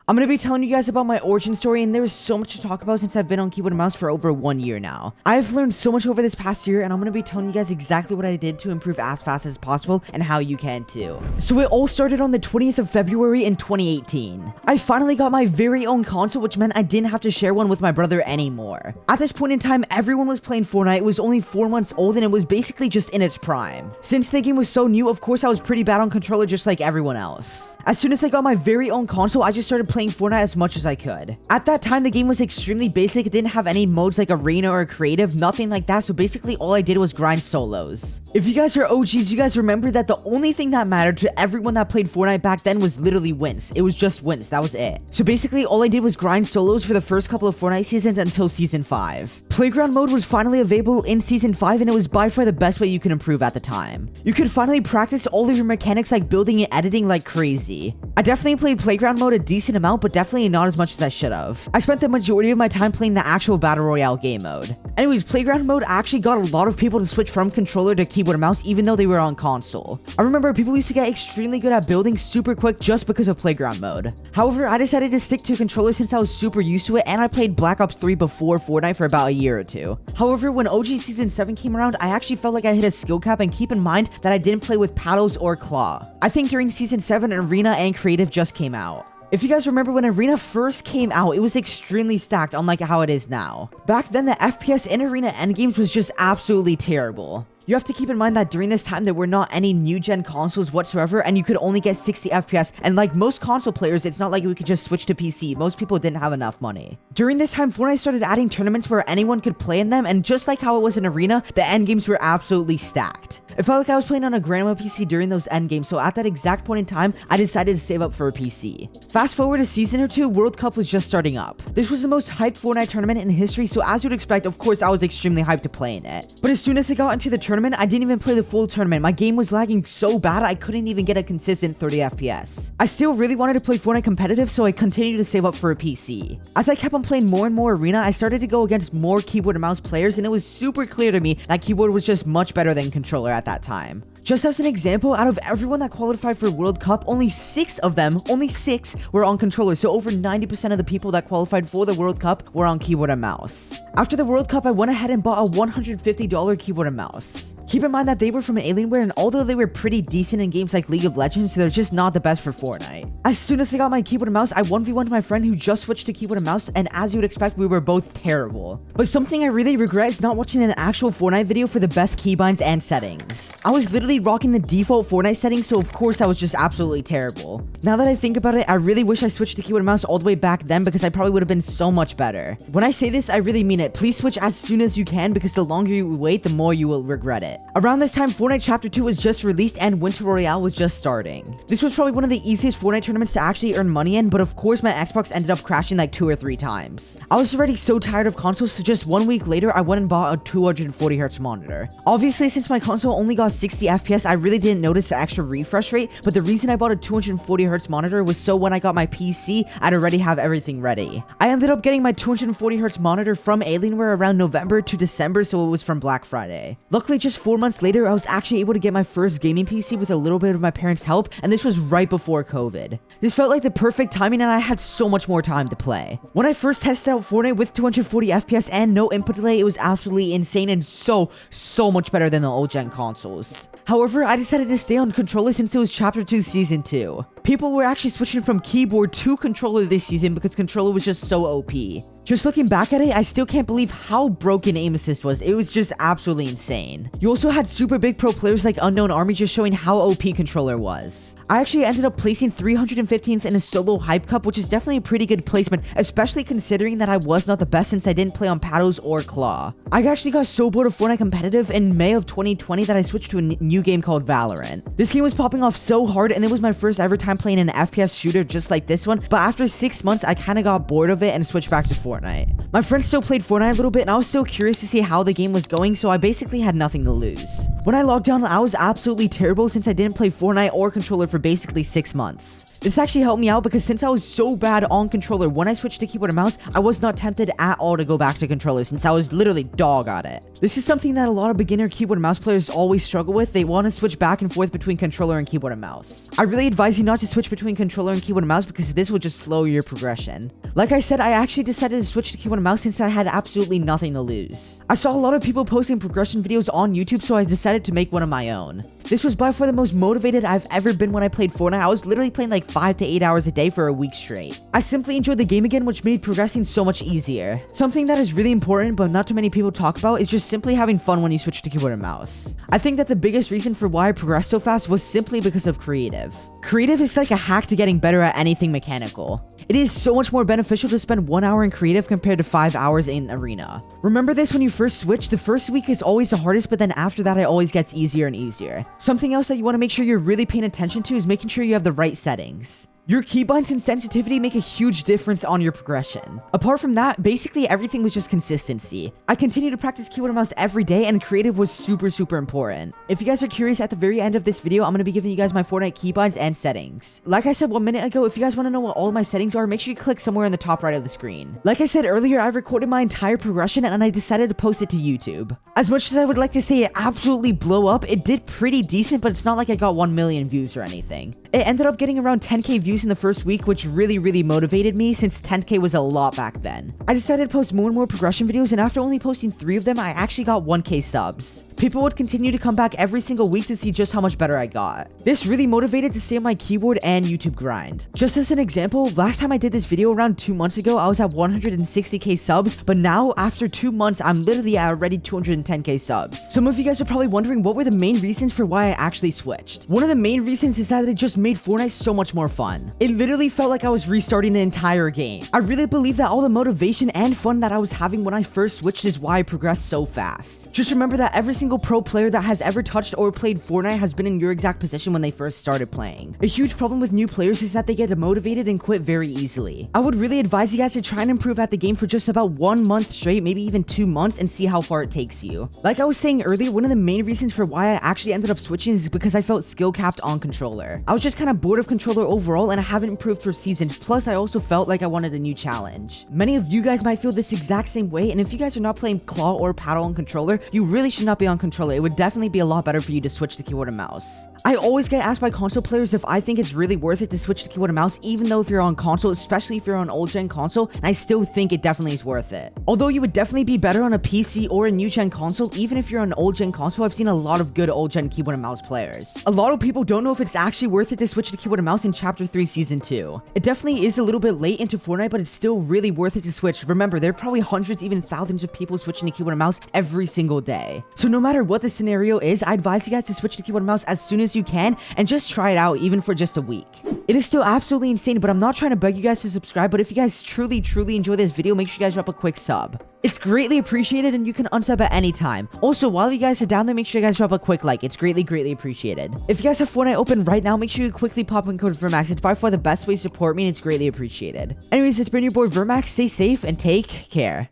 I'm going to be telling you guys about my origin story, and there is so much to talk about since I've been on keyboard and mouse for over 1 year now. I've learned so much over this past year, and I'm going to be telling you guys exactly what I did to improve as fast as possible and how you can too. So it all started on the 20th of February in 2018. I finally got my very own console, which meant I didn't have to share one with my brother anymore. At this point in time, everyone was playing Fortnite. It was only 4 months old, and it was basically just in its prime. Since the game was so new, of course I was pretty bad on controller just like everyone else. As soon as I got my very own console, I just started playing Fortnite as much as I could. At that time, the game was extremely basic. It didn't have any modes like arena or creative, nothing like that, so basically all I did was grind solos. If you guys are OGs, you guys remember that the only thing that mattered to everyone that played Fortnite back then was literally wins. It was just wins, that was it. So basically all I did was grind solos for the first couple of Fortnite seasons until season 5. Playground mode was finally available in season 5, and it was by far the best way you could improve at the time. You could finally practice all of your mechanics like building and editing like crazy. I definitely played playground mode a decent amount, but definitely not as much as I should have. I spent the majority of my time playing the actual battle royale game mode. Anyways, playground mode actually got a lot of people to switch from controller to keyboard and mouse even though they were on console. I remember people used to get extremely good at building super quick just because of playground mode. However, I decided to stick to controller since I was super used to it, and I played Black Ops 3 before Fortnite for about a year or two. However, when OG Season 7 came around, I actually felt like I hit a skill cap, and keep in mind that I didn't play with paddles or claw. I think during Season 7, Arena and Creative just came out. If you guys remember when Arena first came out, it was extremely stacked, unlike how it is now. Back then, the FPS in Arena endgames was just absolutely terrible. You have to keep in mind that during this time, there were not any new-gen consoles whatsoever, and you could only get 60 FPS, and like most console players, it's not like we could just switch to PC. Most people didn't have enough money. During this time, Fortnite started adding tournaments where anyone could play in them, and just like how it was in Arena, the endgames were absolutely stacked. It felt like I was playing on a grandma PC during those endgames, so at that exact point in time, I decided to save up for a PC. Fast forward a season or two, World Cup was just starting up. This was the most hyped Fortnite tournament in history, so as you'd expect, of course, I was extremely hyped to play in it. But as soon as I got into the tournament, I didn't even play the full tournament. My game was lagging so bad, I couldn't even get a consistent 30 FPS. I still really wanted to play Fortnite competitive, so I continued to save up for a PC. As I kept on playing more and more Arena, I started to go against more keyboard and mouse players, and it was super clear to me that keyboard was just much better than controller at that time. Just as an example, out of everyone that qualified for World Cup, only 6 of them, only 6 were on controller, so over 90% of the people that qualified for the World Cup were on keyboard and mouse. After the World Cup, I went ahead and bought a $150 keyboard and mouse. Keep in mind that they were from Alienware, and although they were pretty decent in games like League of Legends, they're just not the best for Fortnite. As soon as I got my keyboard and mouse, I 1v1'd my friend who just switched to keyboard and mouse, and as you would expect, we were both terrible. But something I really regret is not watching an actual Fortnite video for the best keybinds and settings. I was literally rocking the default Fortnite settings, so of course I was just absolutely terrible. Now that I think about it, I really wish I switched to keyboard and mouse all the way back then, because I probably would have been so much better. When I say this, I really mean it. Please switch as soon as you can, because the longer you wait, the more you will regret it. Around this time, Fortnite Chapter 2 was just released and Winter Royale was just starting. This was probably one of the easiest Fortnite tournaments to actually earn money in, but of course my Xbox ended up crashing like 2 or 3 times. I was already so tired of consoles, so just 1 week later, I went and bought a 240Hz monitor. Obviously, since my console only got 60 FPS, I really didn't notice the extra refresh rate, but the reason I bought a 240Hz monitor was so when I got my PC, I'd already have everything ready. I ended up getting my 240Hz monitor from Alienware around November to December, so it was from Black Friday. Luckily, just 4 months later, I was actually able to get my first gaming PC with a little bit of my parents' help, and this was right before COVID. This felt like the perfect timing, and I had so much more time to play. When I first tested out Fortnite with 240 FPS and no input delay, it was absolutely insane and so much better than the old-gen consoles. However, I decided to stay on controller since it was Chapter 2 Season 2. People were actually switching from keyboard to controller this season because controller was just so OP. Just looking back at it, I still can't believe how broken aim assist was. It was just absolutely insane. You also had super big pro players like Unknown Army just showing how OP controller was. I actually ended up placing 315th in a solo hype cup, which is definitely a pretty good placement, especially considering that I was not the best since I didn't play on paddles or claw. I actually got so bored of Fortnite competitive in May of 2020 that I switched to a new game called Valorant. This game was popping off so hard, and it was my first ever time playing an FPS shooter just like this one, but after 6 months, I kind of got bored of it and switched back to Fortnite. My friends still played Fortnite a little bit, and I was still curious to see how the game was going, so I basically had nothing to lose. When I logged on, I was absolutely terrible since I didn't play Fortnite or controller for basically 6 months. This actually helped me out because since I was so bad on controller when I switched to keyboard and mouse, I was not tempted at all to go back to controller since I was literally dog at it. This is something that a lot of beginner keyboard and mouse players always struggle with. They want to switch back and forth between controller and keyboard and mouse. I really advise you not to switch between controller and keyboard and mouse because this will just slow your progression. Like I said, I actually decided to switch to keyboard and mouse since I had absolutely nothing to lose. I saw a lot of people posting progression videos on YouTube, so I decided to make one of my own. This was by far the most motivated I've ever been when I played Fortnite. I was literally playing like 5 to 8 hours a day for a week straight. I simply enjoyed the game again, which made progressing so much easier. Something that is really important but not too many people talk about is just simply having fun when you switch to keyboard and mouse. I think that the biggest reason for why I progressed so fast was simply because of creative. Creative is like a hack to getting better at anything mechanical. It is so much more beneficial to spend 1 hour in creative compared to 5 hours in arena. Remember this when you first switch, the first week is always the hardest, but then after that it always gets easier and easier. Something else that you want to make sure you're really paying attention to is making sure you have the right settings. Your keybinds and sensitivity make a huge difference on your progression. Apart from that, basically everything was just consistency. I continue to practice keyboard and mouse every day, and creative was super important. If you guys are curious, at the very end of this video, I'm going to be giving you guys my Fortnite keybinds and settings. Like I said 1 minute ago, if you guys want to know what all of my settings are, make sure you click somewhere in the top right of the screen. Like I said earlier, I recorded my entire progression and I decided to post it to YouTube. As much as I would like to say it absolutely blew up, it did pretty decent, but it's not like I got 1 million views or anything. It ended up getting around 10k views in the first week, which really motivated me since 10k was a lot back then. I decided to post more and more progression videos, and after only posting 3 of them, I actually got 1k subs. People would continue to come back every single week to see just how much better I got. This really motivated to stay on my keyboard and YouTube grind. Just as an example, last time I did this video around 2 months ago, I was at 160k subs, but now after 2 months, I'm literally at already 210k subs. Some of you guys are probably wondering what were the main reasons for why I actually switched. One of the main reasons is that it just made Fortnite so much more fun. It literally felt like I was restarting the entire game. I really believe that all the motivation and fun that I was having when I first switched is why I progressed so fast. Just remember that every single pro player that has ever touched or played Fortnite has been in your exact position when they first started playing. A huge problem with new players is that they get demotivated and quit very easily. I would really advise you guys to try and improve at the game for just about 1 month straight, maybe even 2 months, and see how far it takes you. Like I was saying earlier, one of the main reasons for why I actually ended up switching is because I felt skill capped on controller. I was just kind of bored of controller overall, and I haven't improved for seasons. Plus, I also felt like I wanted a new challenge. Many of you guys might feel this exact same way, and if you guys are not playing claw or paddle on controller, you really should not be on controller. It would definitely be a lot better for you to switch to keyboard and mouse. I always get asked by console players if I think it's really worth it to switch to keyboard and mouse, even though if you're on console, especially if you're on old gen console, and I still think it definitely is worth it. Although you would definitely be better on a PC or a new gen console, even if you're on old gen console, I've seen a lot of good old gen keyboard and mouse players. A lot of people don't know if it's actually worth it to switch to keyboard and mouse in Chapter 3 Season 2. It definitely is a little bit late into Fortnite, but it's still really worth it to switch. Remember, there are probably hundreds, even thousands of people switching to keyboard and mouse every single day. So no matter what the scenario is, I advise you guys to switch to keyboard and mouse as soon as you can and just try it out, even for just a week. It is still absolutely insane, but I'm not trying to beg you guys to subscribe, but if you guys truly enjoy this video, make sure you guys drop a quick sub. It's greatly appreciated, and you can unsub at any time. Also, while you guys are down there, make sure you guys drop a quick like. It's greatly appreciated. If you guys have Fortnite open right now, make sure you quickly pop in code Vermax. It's by far the best way to support me, and it's greatly appreciated. Anyways, it's been your boy Vermax. Stay safe and take care.